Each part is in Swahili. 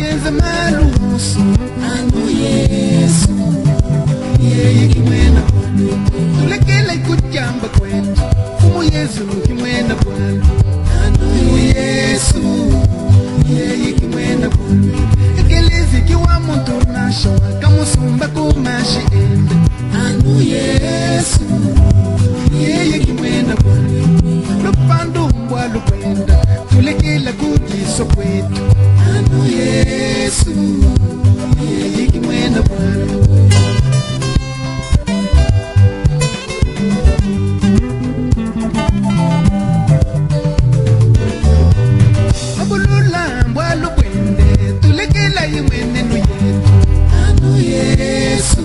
wenza maluso anu Yesu yeye kimwena bwana tulekela ikujamba kwetu fumu Yesu kimwena bwana anu Yesu yeye kimwena bwana ekelezi kiwa muntu nasho kamusumba kumashi ende anu Yesu yeye kimwena bwana lupando mbwalu kwenda tulekela kujiso kwetu anu Yesu yeye kimwena bwana mabulula mbwalu kwende tulekela yimwene nu yetu anu Yesu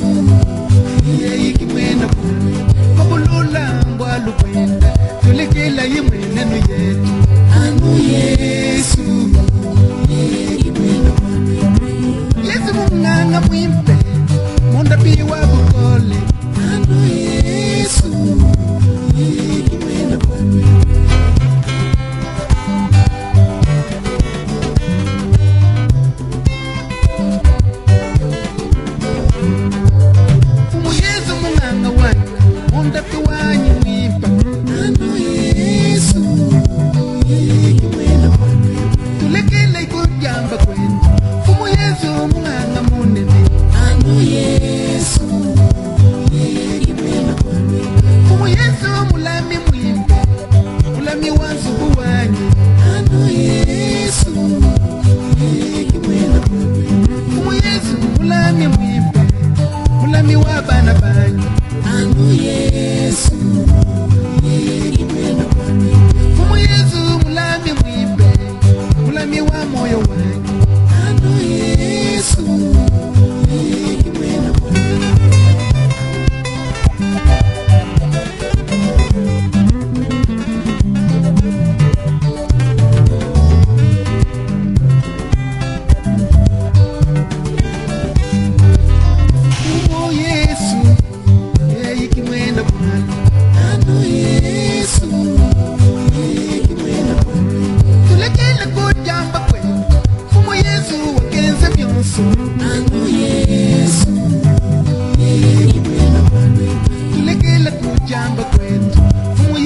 yeye kimwena bwana mabulula mbwalu kwende tulekela yimwene nu yetu anu Yesu yeye kimwena bwana Yesu munganga mwimpe munda piwa bukole anu Yesu yeye kimwena bwana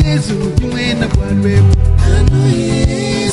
Yesu kimwena bwana anu Yesu